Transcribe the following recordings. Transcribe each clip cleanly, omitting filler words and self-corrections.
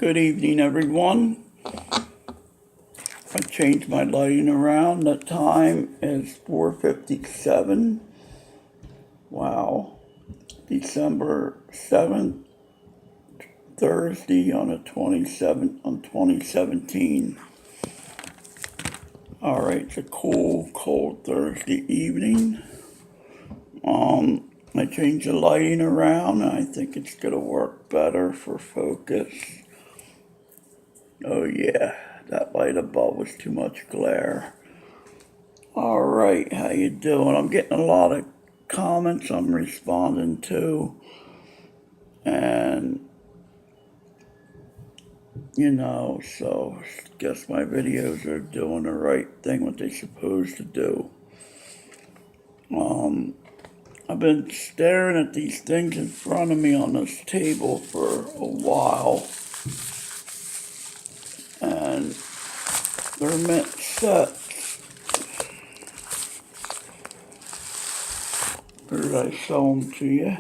Good evening, everyone. I changed my lighting around. The time is 4:57. Wow. December 7th, Thursday on the 27th on 2017. All right, it's a cold Thursday evening. I changed the lighting around, and I think it's gonna work better for focus. Oh yeah, that light above was too much glare. All right, how you doing? I'm getting a lot of comments I'm responding to, and so I guess my videos are doing the right thing, what they're supposed to do. I've been staring at these things in front of me on this table for a while, and they're mint sets. Where did I show them to you?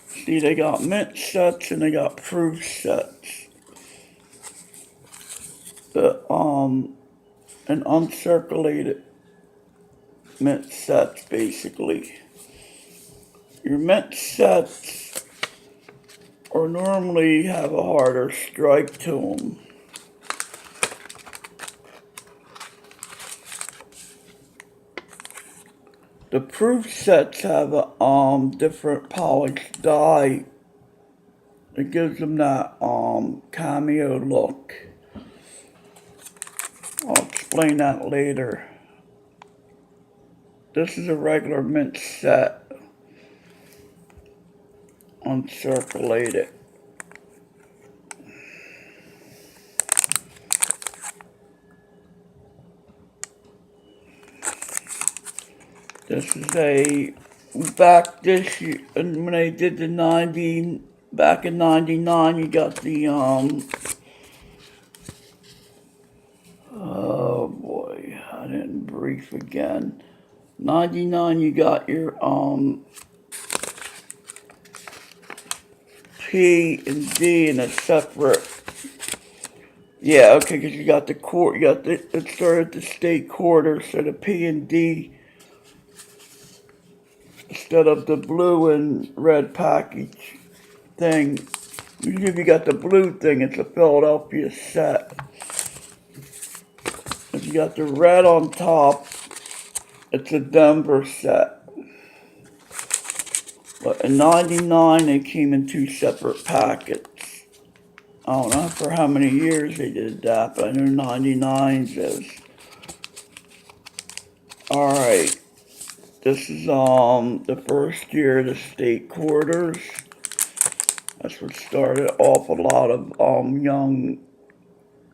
See, they got mint sets and they got proof sets. And uncirculated mint sets, basically. Your mint sets or normally have a harder strike to them. The proof sets have a different polished dye. It gives them that cameo look. I'll explain that later. This is a regular mint set, uncirculated. This is back this year, when they did the 90, back in 99, you got the, oh boy, I didn't brief again. 99, you got your, P and D in a separate, yeah, okay, because you got it started to state quarters, so the P and D, instead of the blue and red package thing, usually if you got the blue thing, it's a Philadelphia set. If you got the red on top, it's a Denver set. But in 99, they came in two separate packets. I don't know for how many years they did that, but I know 99 is. Alright. This is the first year of the state quarters. That's what started off a lot of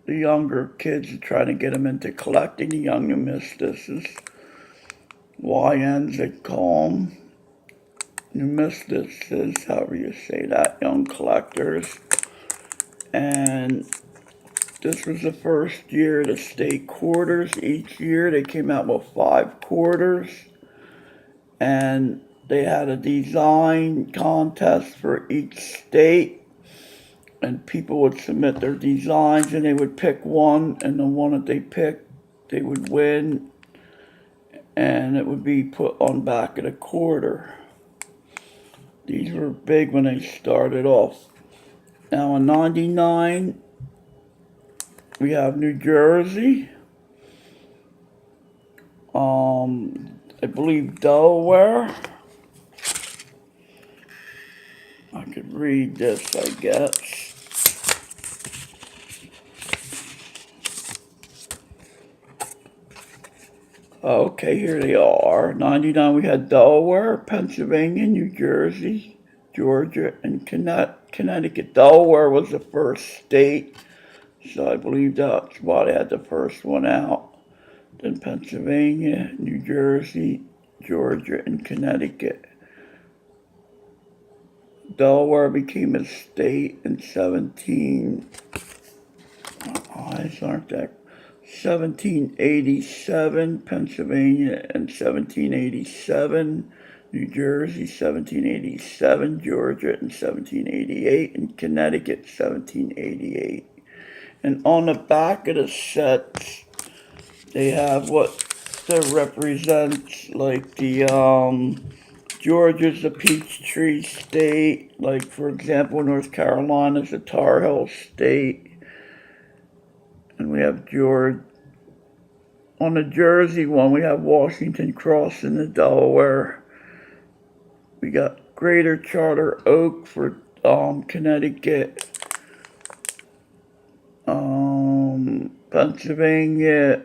the younger kids trying to get them into collecting the young numismatists. YNs they call them. Numismatists, however you say that, young collectors. And this was the first year of the state quarters. Each year they came out with 5 quarters. And they had a design contest for each state. And people would submit their designs and they would pick one. And the one that they picked, they would win. And it would be put on back of the quarter. These were big when they started off. Now in 99, we have New Jersey, I believe Delaware. I could read this, I guess. Okay, here they are. 99, we had Delaware, Pennsylvania, New Jersey, Georgia, and Connecticut. Delaware was the first state, so I believe that's why they had the first one out. Then Pennsylvania, New Jersey, Georgia, and Connecticut. Delaware became a state in 1787, Pennsylvania in 1787, New Jersey 1787, Georgia in 1788, and Connecticut 1788. And on the back of the sets, they have what that represents, like the Georgia's a Peachtree state, like for example North Carolina's a Tar Heel state, and we have Georgia. On the Jersey one, we have Washington crossing the Delaware. We got Greater Charter Oak for Connecticut. Pennsylvania,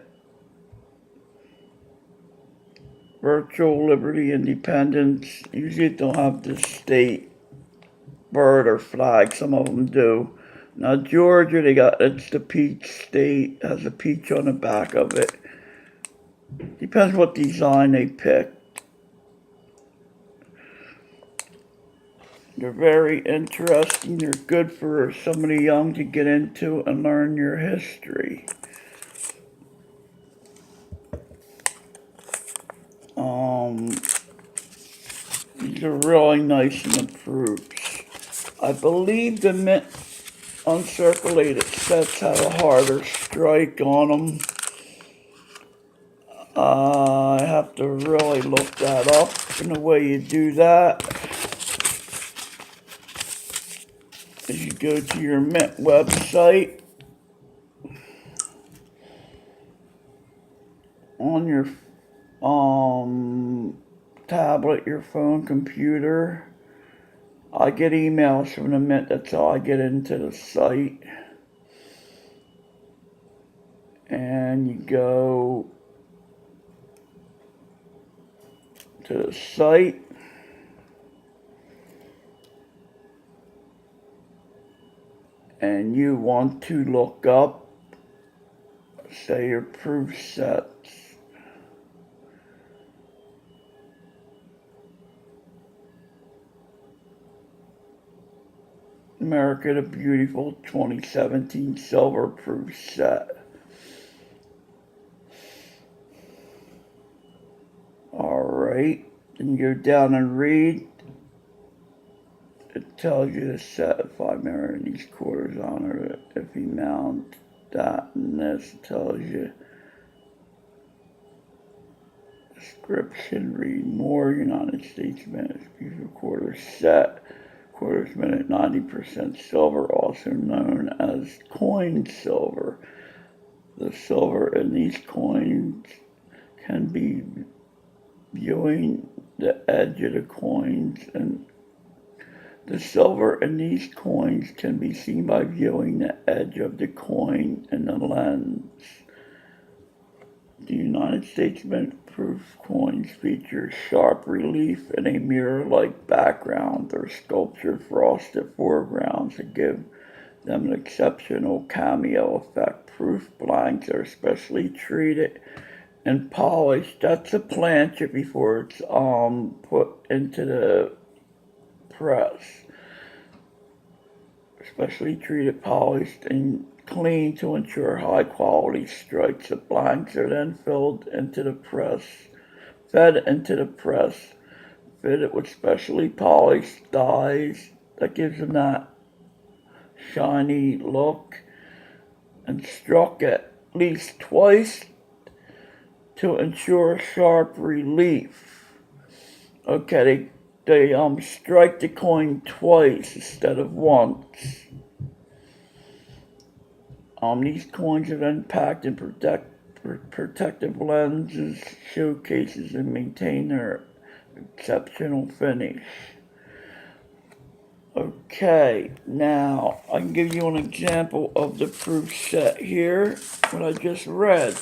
Virtual Liberty Independence. Usually don't have the state bird or flag. Some of them do. Now Georgia, it's the peach state. Has a peach on the back of it. Depends what design they pick. They're very interesting. They're good for somebody young to get into and learn your history. These are really nice and improved. I believe the mint uncirculated sets have a harder strike on them. I have to really look that up. And the way you do that is you go to your mint website on your tablet, your phone, computer. I get emails from the mint. That's how I get into the site. And you go to the site. And you want to look up, say, your proof sets. America the Beautiful 2017 Silver Proof Set. Alright, then you go down and read. It tells you the set if I marry these quarters on her, if you mount that and this. It tells you description, read more, United States Mint, beautiful quarter set. Quarters minute 90% silver, also known as coin silver. The silver in these coins can be viewing the edge of the coins, and the silver in these coins can be seen by viewing the edge of the coin in the lens. The United States Mint proof coins feature sharp relief and a mirror-like background or sculptured frosted foregrounds that give them an exceptional cameo effect. Proof blanks are specially treated and polished. That's a plancha before it's put into the press. Specially treated, polished, and clean to ensure high quality strikes. The blanks are then fed into the press, fitted with specially polished dies that gives them that shiny look, and struck at least twice to ensure sharp relief. Okay, they strike the coin twice instead of once. These coins are then packed in protective lenses, showcases, and maintain their exceptional finish. Okay, now I can give you an example of the proof set here, what I just read.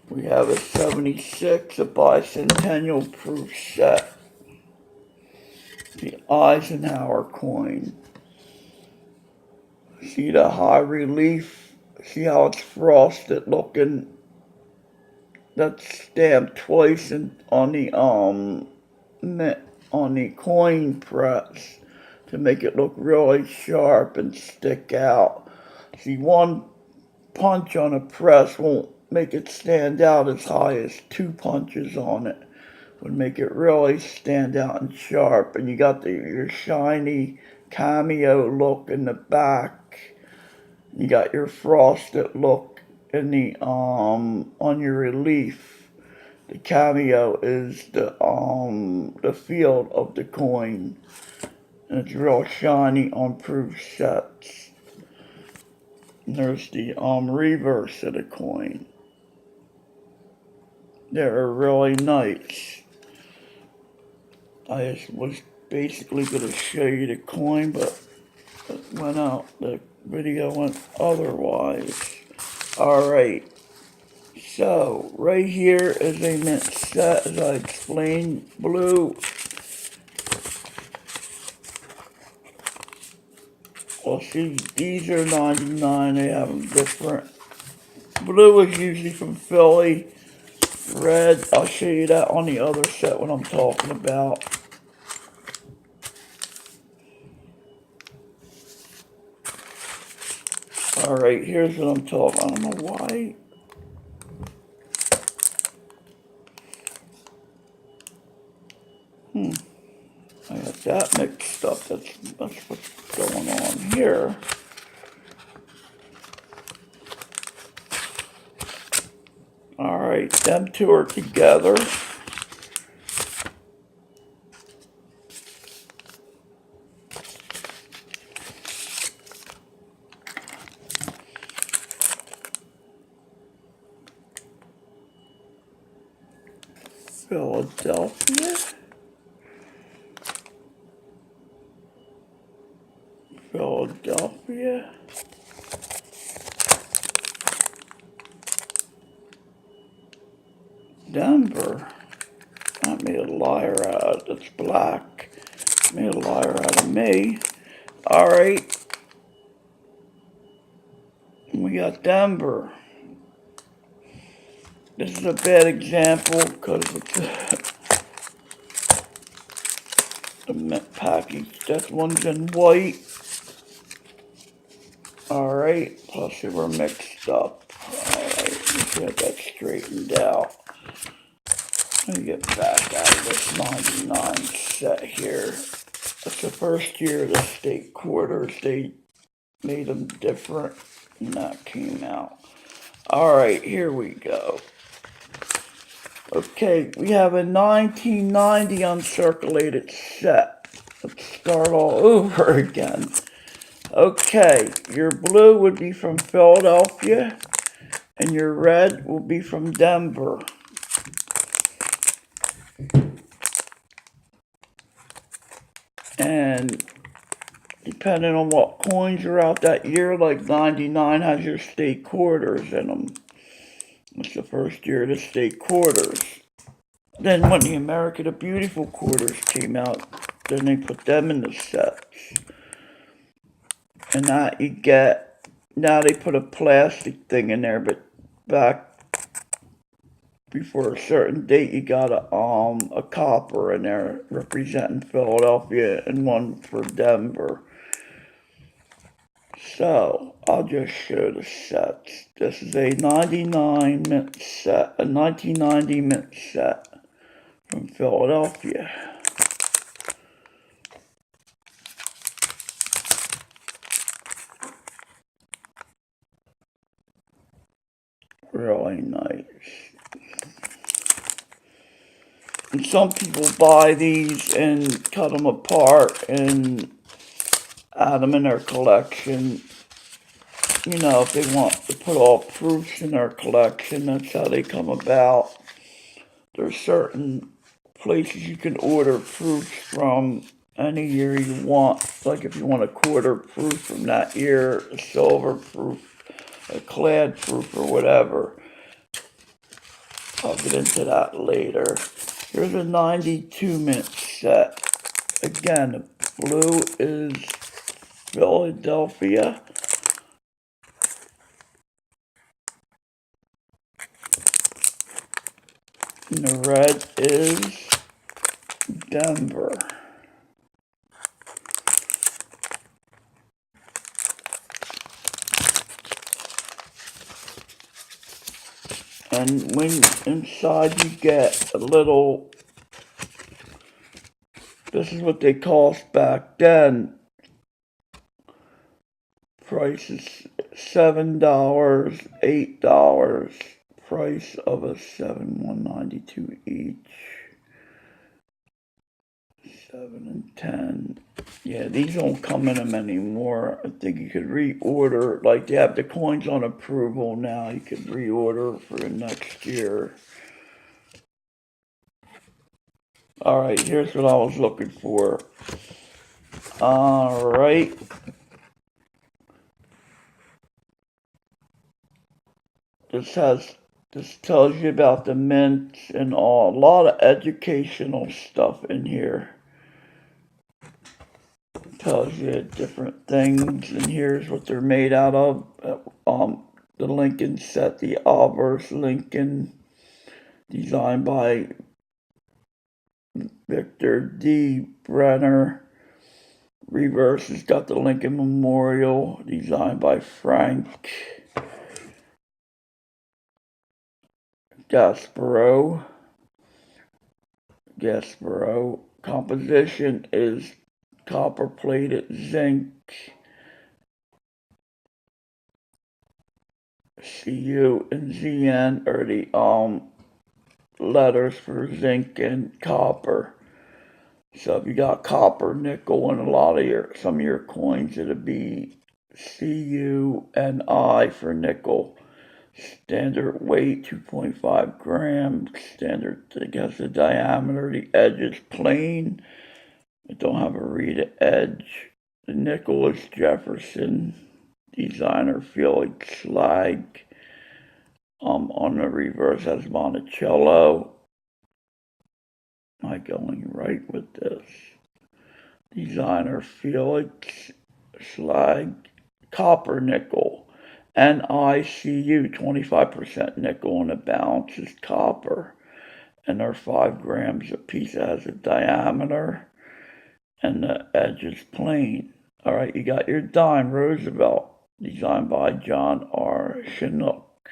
We have a 76, a bicentennial proof set. The Eisenhower coin. See the high relief? See how it's frosted looking? That's stamped twice on the coin press to make it look really sharp and stick out. See, one punch on a press won't make it stand out as high as two punches on it. Would make it really stand out and sharp. And you got your shiny cameo look in the back. You got your frosted look in the on your relief. The cameo is the field of the coin. And it's real shiny on proof sets. And there's the reverse of the coin. They're really nice. I just was basically going to show you the coin, but it went out. The video went otherwise. Alright. So, right here is a mint set, as I explained. Blue. Well, see, these are 99. They have them different. Blue is usually from Philly. Red, I'll show you that on the other set what I'm talking about. Alright, here's what I'm talking about. I don't know why. I got that mixed up. That's what's going on here. Alright, them two are together. Philadelphia. Philadelphia. Denver. I made a liar out of, that's black. Made a liar out of me. Alright. We got Denver. This is a bad example because it's the mint package. That one's in white. Alright, plus they were mixed up. Alright, let's get that straightened out. Let me get back out of this 99 set here. That's the first year of the state quarters. They made them different and that came out. Alright, here we go. Okay, we have a 1990 uncirculated set. Let's start all over again. Okay, your blue would be from Philadelphia, and your red will be from Denver. And depending on what coins are out that year, like 99 has your state quarters in them. It's the first year of the state quarters. Then when the America the Beautiful quarters came out, then they put them in the sets. And that you get, now they put a plastic thing in there, but back before a certain date you got a copper in there representing Philadelphia and one for Denver. So I'll just show the sets. This is a 99 mint set, a 1990 mint set from Philadelphia. Really nice. And some people buy these and cut them apart and add them in their collection. You know, if they want to put all proofs in their collection, that's how they come about. There's certain places you can order proofs from any year you want. Like if you want a quarter proof from that year, a silver proof, a clad proof, or whatever. I'll get into that later. Here's a 92 mint set. Again, the blue is Philadelphia. And the red is Denver. And when inside you get a little, this is what they cost back then. Price is $7, $8. Price of a 7, $192 each. 7 and 10. Yeah, these don't come in them anymore. I think you could reorder, like they have the coins on approval now. You could reorder for the next year. Alright, here's what I was looking for. Alright. This tells you about the mints and all. A lot of educational stuff in here. Tells you different things, and here's what they're made out of. The Lincoln set, the Obverse Lincoln, designed by Victor D. Brenner. Reverse has got the Lincoln Memorial, designed by Frank Gasparro. Composition is copper plated zinc. Cu and Zn are the letters for zinc and copper. So if you got copper, nickel, and some of your coins, it'll be Cu and I for nickel. Standard weight 2.5 grams. Standard, I guess, the diameter. The edge is plain. It don't have a reed edge. The nickel is Jefferson. Designer Felix Slag. On the reverse has Monticello. Am I going right with this? Designer Felix Slag. Copper nickel. NiCu, 25% nickel, and the balance is copper. And they're 5 grams a piece. It has a diameter, and the edge is plain. Alright, you got your dime, Roosevelt, designed by John R. Chinook.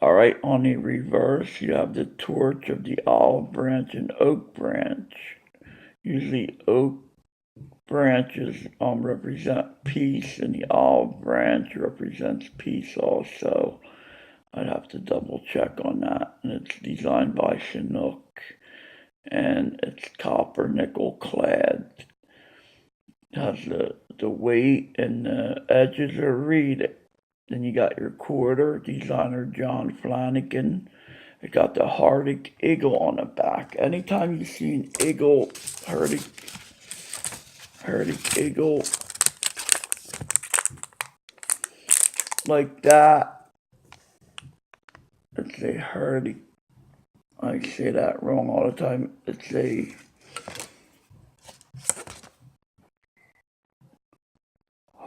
Alright, on the reverse, you have the torch of the olive branch and oak branch. Usually oak branches represent peace, and the olive branch represents peace also. I'd have to double check on that. And it's designed by Chinook, and it's copper nickel clad. It has the weight, and the edges are reed. Then you got your quarter, designer John Flanagan. It got the Hardig eagle on the back. Anytime you see an eagle, Hardig eagle like that, it's a Hardig. I say that wrong all the time. It's a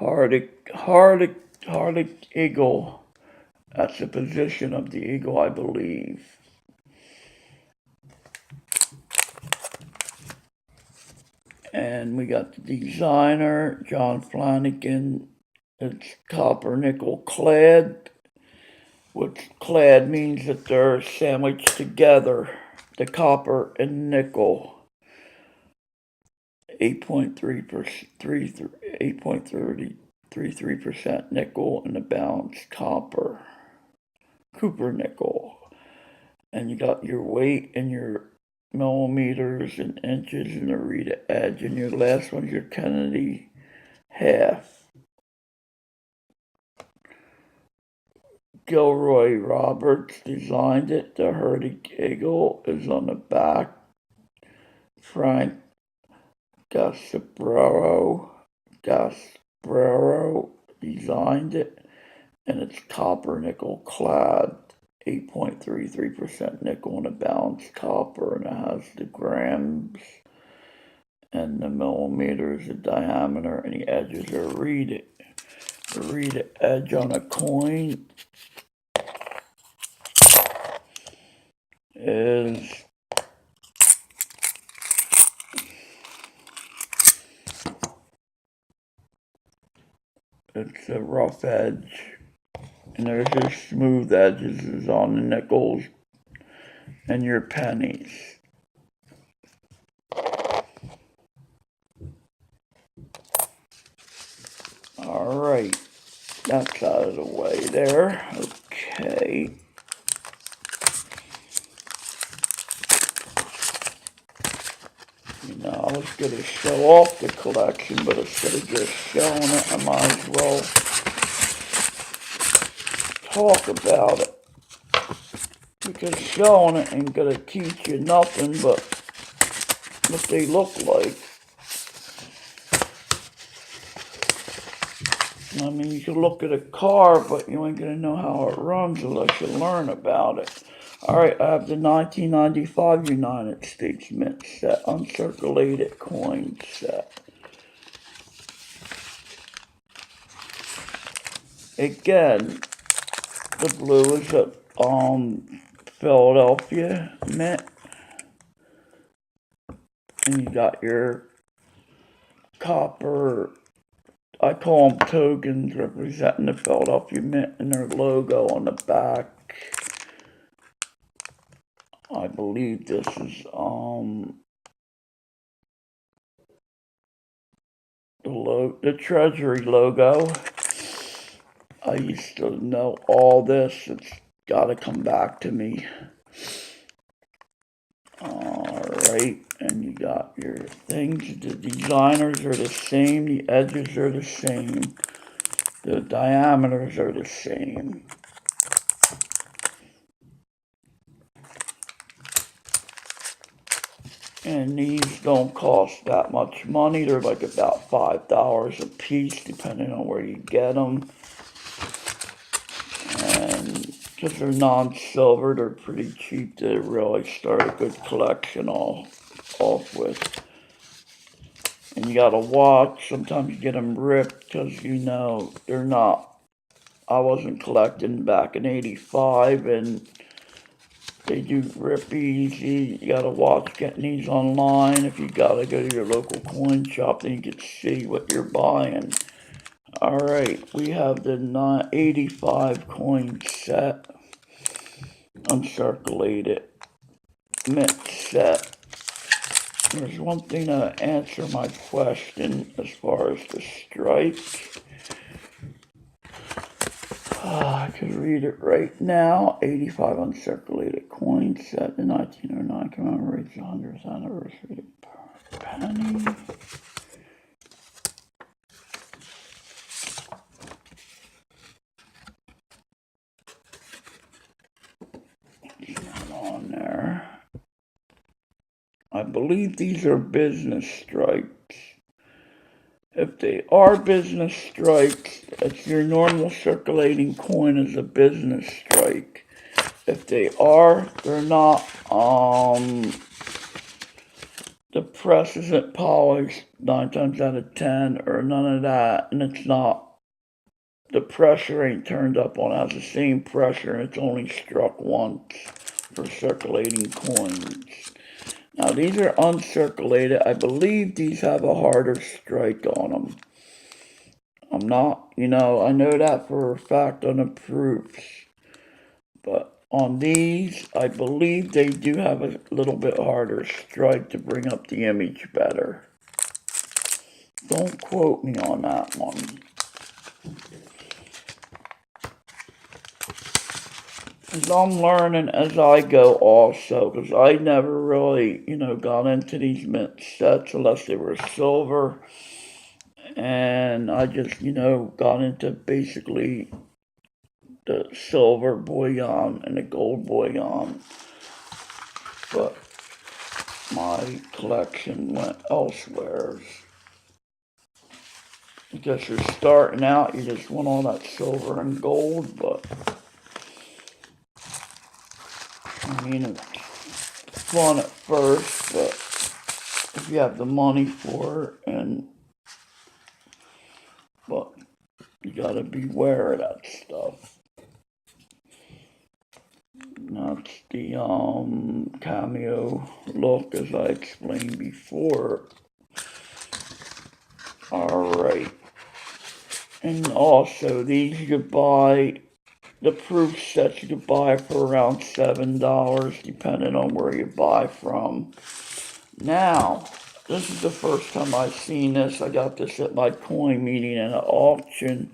Hardig eagle. That's the position of the eagle, I believe. And we got the designer, John Flanagan. It's copper nickel clad, which clad means that they're sandwiched together, the copper and nickel. 8.33% nickel, and the balance copper. Cooper nickel. And you got your weight and your millimeters and inches and the reed edge, and your last one's your Kennedy half. Gilroy Roberts designed it. The Hardig eagle is on the back. Frank Gasparro designed it, and it's copper nickel clad. 8.33% nickel, and a balanced copper, and it has the grams and the millimeters of diameter, and the edges are reed. The reed edge on a coin is it's a rough edge. And there's your smooth edges on the nickels and your pennies. Alright, that's out of the way there. Okay. You know, I was going to show off the collection, but instead of just showing it, I might as well talk about it. Because showing it ain't going to teach you nothing but what they look like. I mean, you can look at a car, but you ain't going to know how it runs unless you learn about it. Alright, I have the 1995 United States Mint set, uncirculated coin set. Again, the blue is a Philadelphia Mint. And you got your copper, I call them tokens, representing the Philadelphia Mint and their logo on the back. I believe this is the Treasury logo. I used to know all this. It's got to come back to me. Alright, and you got your things. The designers are the same. The edges are the same. The diameters are the same. And these don't cost that much money. They're like about $5 a piece, depending on where you get them. And because they're non-silver, they're pretty cheap to really start a good collection off with. And you gotta watch. Sometimes you get them ripped because, you know, they're not. I wasn't collecting back in '85, and they do rip easy. You gotta watch getting these online. If you gotta go to your local coin shop, then you can see what you're buying. Alright, we have the 85 coin set, uncirculated mint set. There's one thing to answer my question as far as the strike. I could read it right now. 85 uncirculated coin set in 1909 commemorates the 100th anniversary of penny. It's not on there. I believe these are business strikes. If they are business strikes, it's your normal circulating coin is a business strike. If they are, they're not. The press isn't polished 9 times out of 10 or none of that, and it's not. The pressure ain't turned up on it. It has the same pressure, and it's only struck once for circulating coins. Now, these are uncirculated. I believe these have a harder strike on them. I'm not, I know that for a fact on the proofs. But on these, I believe they do have a little bit harder strike to bring up the image better. Don't quote me on that one. Because I'm learning as I go also, because I never really, got into these mint sets unless they were silver. And I just, got into basically the silver bullion and the gold bullion. But my collection went elsewhere. Because you're starting out, you just want all that silver and gold, but I mean, it's fun at first, but if you have the money for it, but you gotta beware of that stuff. That's the cameo look, as I explained before. Alright. And also, these you buy the proof sets you could buy for around $7, depending on where you buy from. Now, this is the first time I've seen this. I got this at my coin meeting at an auction.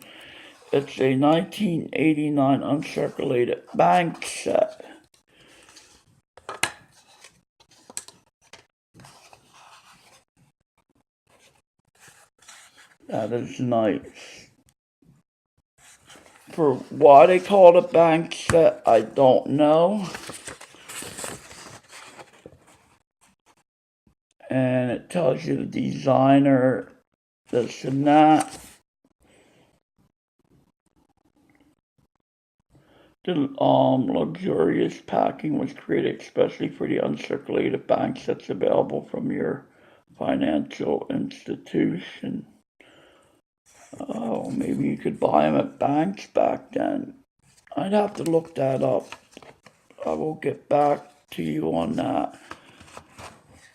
It's a 1989 uncirculated bank set. That is nice. For why they call it a bank set, I don't know. And it tells you the designer, this and that. The luxurious packing was created especially for the uncirculated bank sets available from your financial institution. Oh, maybe you could buy them at banks back then. I'd have to look that up. I will get back to you on that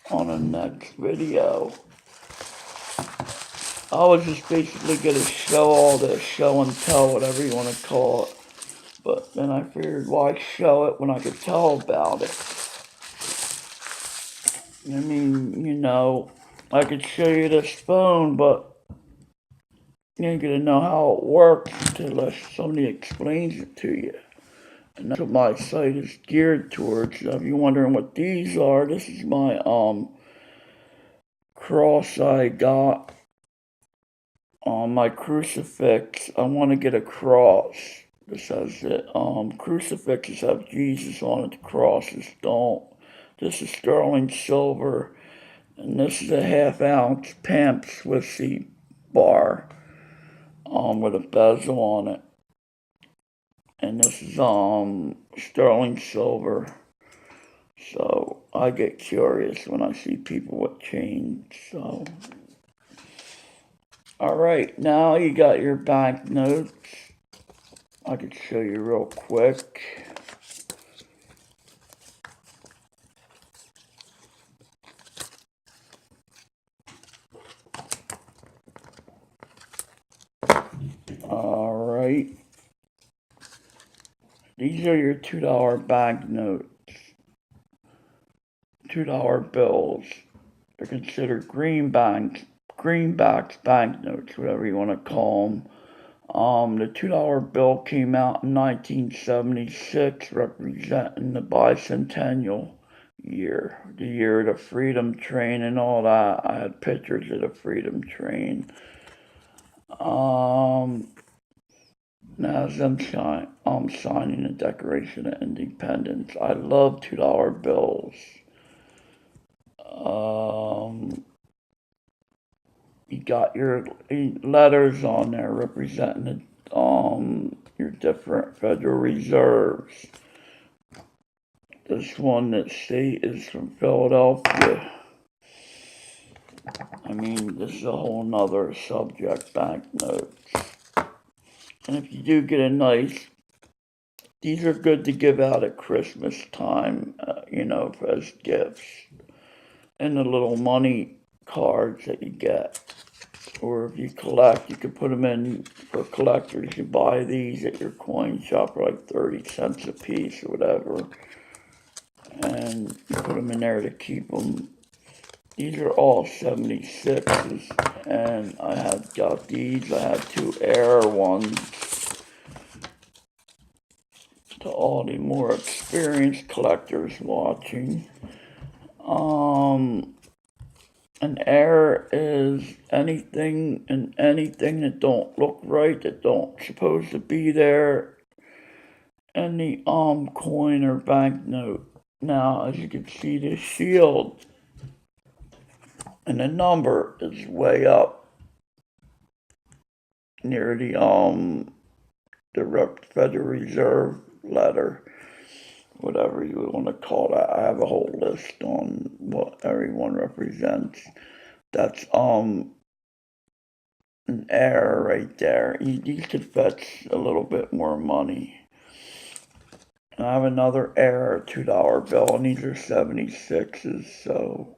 on the next video. I was just basically going to show all this, show and tell, whatever you want to call it. But then I figured, why show it when I could tell about it? I mean, you know, I could show you this phone, but you ain't gonna know how it works unless somebody explains it to you. And that's what my site is geared towards. So if you're wondering what these are, this is my cross I got on my crucifix. I want to get a cross. This has it. Crucifixes have Jesus on it. The crosses don't. This is sterling silver, and this is a half-ounce Pamp Swissy bar, with a bezel on it. And this is sterling silver. So I get curious when I see people with chains. So, all right, now you got your banknotes. I could show you real quick. All right. These are your $2 banknotes. $2 bills. They're considered greenbacks banknotes, whatever you want to call them. The $2 bill came out in 1976, representing the bicentennial year, the year of the Freedom Train and all that. I had pictures of the Freedom Train. Now as I'm signing the Declaration of Independence. I love $2 bills. You got your letters on there representing your different Federal Reserves. This one that state is from Philadelphia. I mean, this is a whole nother subject, banknotes. And if you do get a nice, these are good to give out at Christmas time, you know, as gifts. And the little money cards that you get. Or if you collect, you can put them in for collectors. You buy these at your coin shop for like 30 cents a piece or whatever. And you put them in there to keep them. These are all 76s. And I have got these. I have 2 Air ones. To all the more experienced collectors watching. An error is anything that don't look right, that don't supposed to be there in the coin or banknote. Now, as you can see, the shield and the number is way up near the Federal Reserve letter. Whatever you would want to call that. I have a whole list on what everyone represents. That's an error right there. These could fetch a little bit more money. And I have another error $2 bill, and these are 76s, so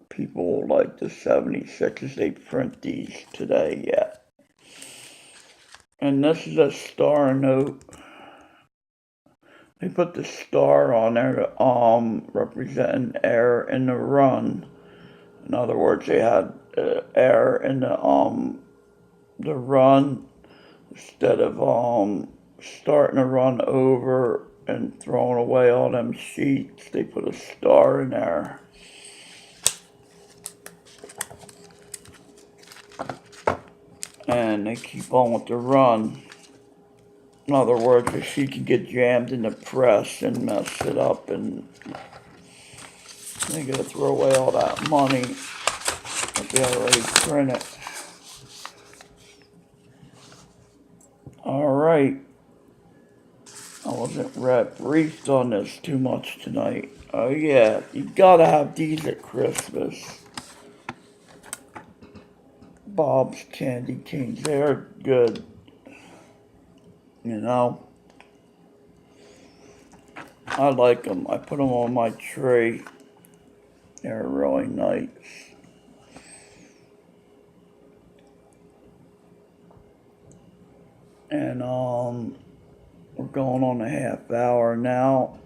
people like the 76s. They print these today yet. And this is a star note. They put the star on there to represent an error in the run. In other words, they had error in the run. Instead of starting to run over and throwing away all them sheets, they put a star in there. And they keep on with the run. In other words, the sheet can get jammed in the press and mess it up, and they gotta throw away all that money that they already printed. Alright. I wasn't briefed on this too much tonight. Oh yeah, you gotta have these at Christmas. Bob's Candy Canes, they're good. You know, I like them. I put them on my tree. They're really nice. And we're going on a half hour now.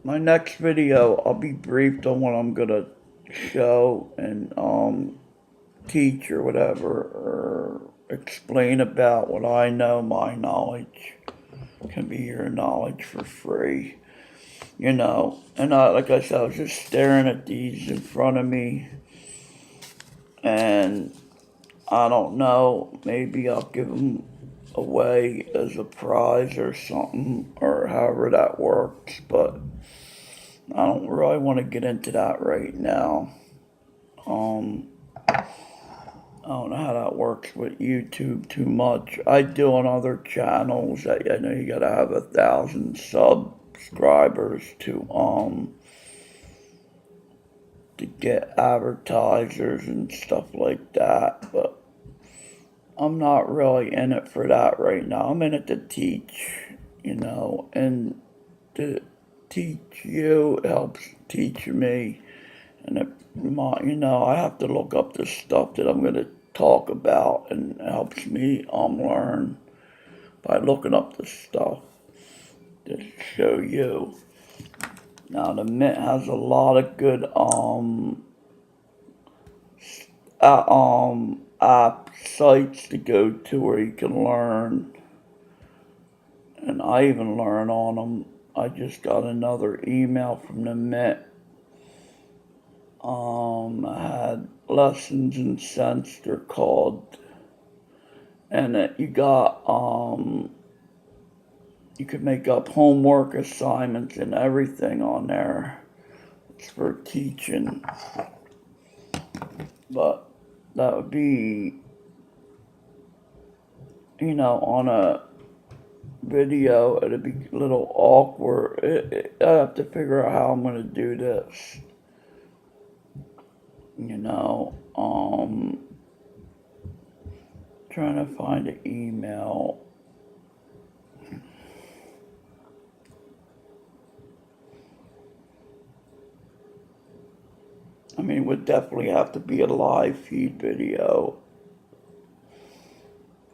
My next video, I'll be briefed on what I'm gonna show and teach or whatever, or explain about what I know. My knowledge can be your knowledge for free, you know. And like I said, I was just staring at these in front of me, and I don't know, maybe I'll give them away as a prize or something, or however that works, but I don't really want to get into that right now. I don't know how that works with YouTube too much. I do on other channels that I know you gotta have 1,000 subscribers to get advertisers and stuff like that, but I'm not really in it for that right now. I'm in it to teach, you know, and to teach you helps teach me. And it, you know, I have to look up the stuff that I'm going to talk about, and it helps me learn by looking up the stuff to show you. Now the Mint has a lot of good app sites to go to where you can learn, and I even learn on them. I just got another email from the Mint. I had Lessons in Sense, they're called, and you got you could make up homework assignments and everything on there. It's for teaching, but that would be, you know, on a video, it'd be a little awkward. I have to figure out how I'm gonna do this. You know, trying to find an email. I mean, it would definitely have to be a live feed video,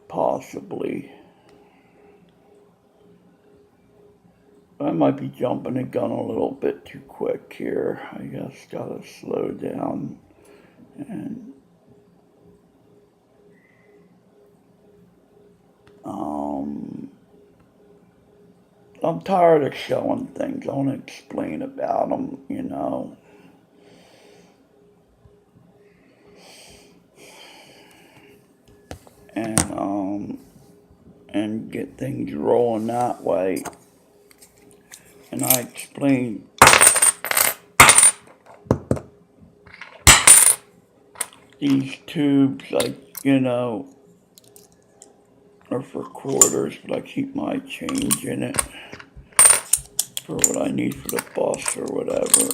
possibly. I might be jumping the gun a little bit too quick here. I guess gotta slow down. And I'm tired of showing things. I want to explain about them, you know. And get things rolling that way. And I explain these tubes, like, you know, are for quarters, but I keep my change in it for what I need for the bus or whatever.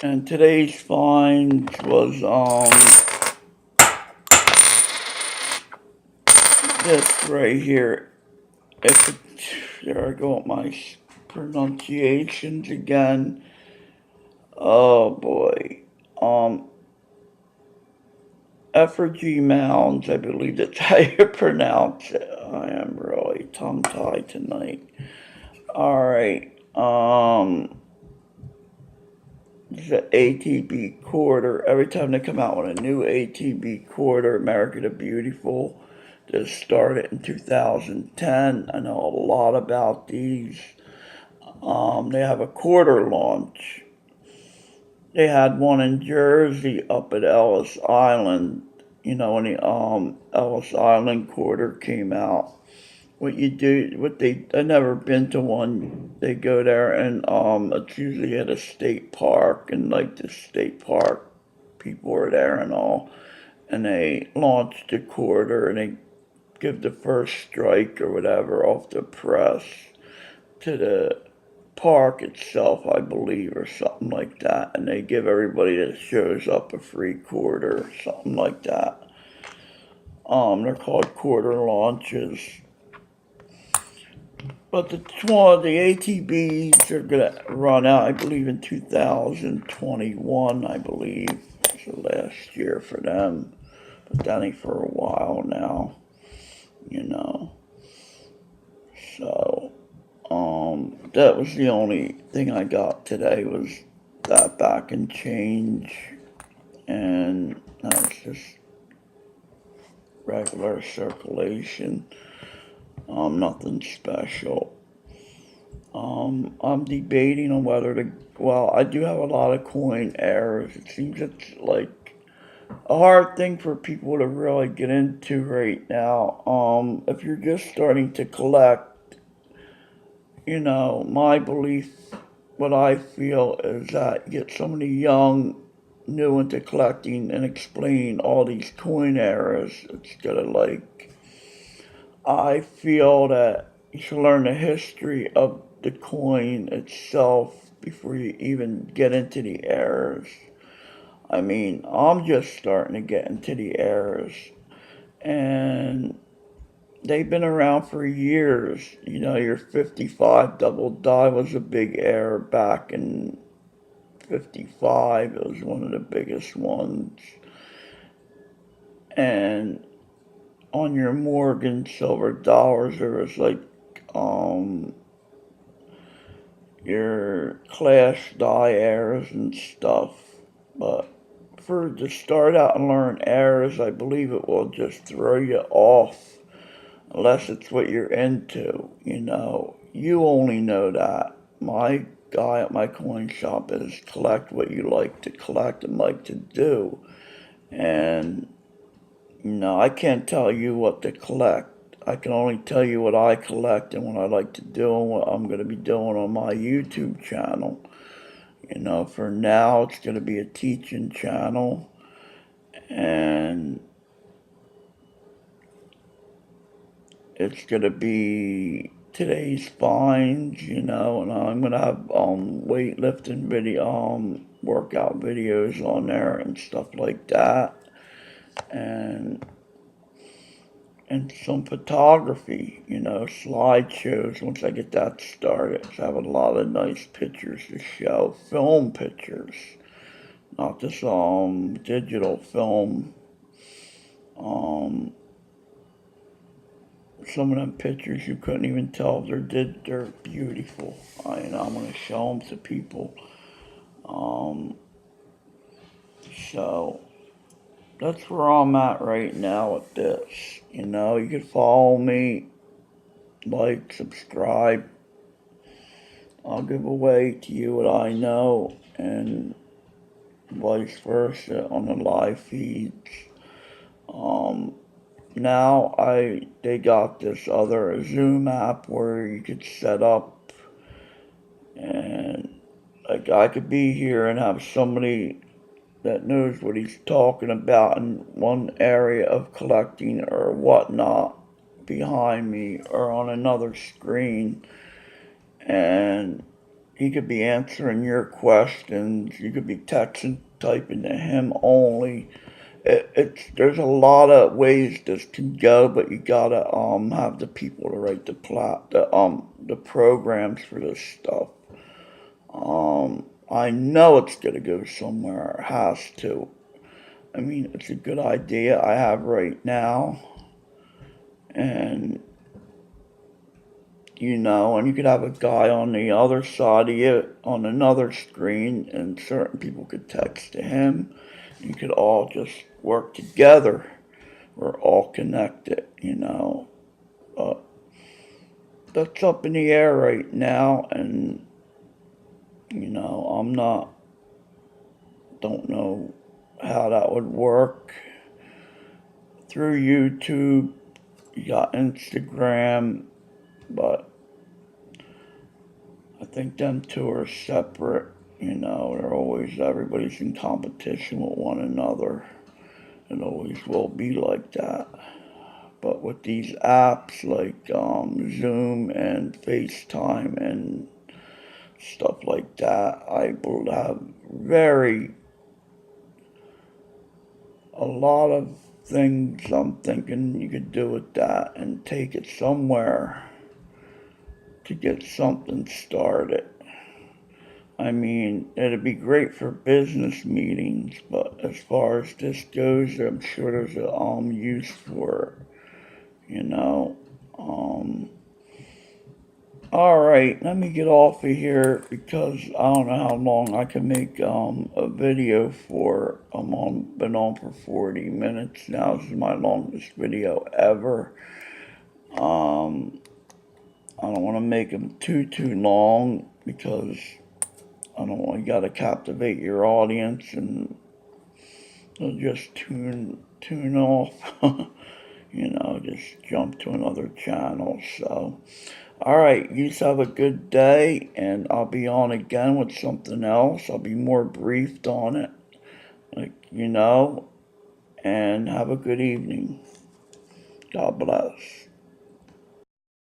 And today's find was this right here. There I go with my pronunciations again. Oh boy. Effigy Mounds, I believe that's how you pronounce it. I am really tongue-tied tonight. Alright, the ATB quarter. Every time they come out with a new ATB quarter, America the Beautiful, that started in 2010. I know a lot about these. They have a quarter launch. They had one in Jersey up at Ellis Island. You know, when the Ellis Island quarter came out. What you do, I never been to one. They go there and it's usually at a state park, and like the state park people are there and all, and they launch the quarter and they give the first strike or whatever off the press to the park itself, I believe, or something like that, and they give everybody that shows up a free quarter, or something like that. They're called quarter launches. But the ATBs are gonna run out, I believe, in 2021. I believe it's the last year for them, but that ain't for a while now, you know. So, that was the only thing I got today was that back and change, and that was just regular circulation. Nothing special. I'm debating on whether to. Well, I do have a lot of coin errors. It seems it's like a hard thing for people to really get into right now. If you're just starting to collect, my belief, what I feel is that you get somebody young, new into collecting and explaining all these coin errors. It's gonna like. I feel that you should learn the history of the coin itself before you even get into the errors. I mean, I'm just starting to get into the errors, and they've been around for years. Your 55 double die was a big error back in 55. It was one of the biggest ones. And on your Morgan silver dollars, there was like um, your clash die errors and stuff. But for to start out and learn errors, I believe it will just throw you off unless it's what you're into. You only know that. My guy at my coin shop is collect what you like to collect and like to do. And I can't tell you what to collect. I can only tell you what I collect and what I like to do and what I'm going to be doing on my YouTube channel. For now, it's going to be a teaching channel, and it's going to be today's finds, and I'm going to have weightlifting video, workout videos on there and stuff like that, and some photography, slideshows once I get that started. So I have a lot of nice pictures to show, film pictures, not just digital film. Um, some of them pictures you couldn't even tell they're beautiful. I'm gonna show them to people. Um, so that's where I'm at right now with this. You can follow me, like, subscribe. I'll give away to you what I know, and vice versa on the live feeds. Now they got this other Zoom app where you could set up, and like I could be here and have somebody that knows what he's talking about in one area of collecting or whatnot behind me or on another screen, and he could be answering your questions. You could be texting, typing to him only. There's a lot of ways this can go, but you gotta have the people to write the programs for this stuff. I know it's gonna go somewhere. It has to. I mean, it's a good idea I have right now. And, and you could have a guy on the other side of you on another screen, and certain people could text to him. You could all just work together. We're all connected. But that's up in the air right now, and, don't know how that would work. Through YouTube, you got Instagram, but I think them two are separate. Everybody's in competition with one another. It always will be like that. But with these apps like Zoom and FaceTime and stuff like that, I will have a lot of things I'm thinking you could do with that and take it somewhere to get something started. I mean, it'd be great for business meetings, but as far as this goes, I'm sure there's a use for it. Um, all right, let me get off of here because I don't know how long I can make a video for. Been on for 40 minutes now. This is my longest video ever. Um, I don't want to make them too long because I don't want you got to captivate your audience and they'll just tune off. Just jump to another channel. So, all right, you have a good day, and I'll be on again with something else. I'll be more briefed on it, and have a good evening. God bless.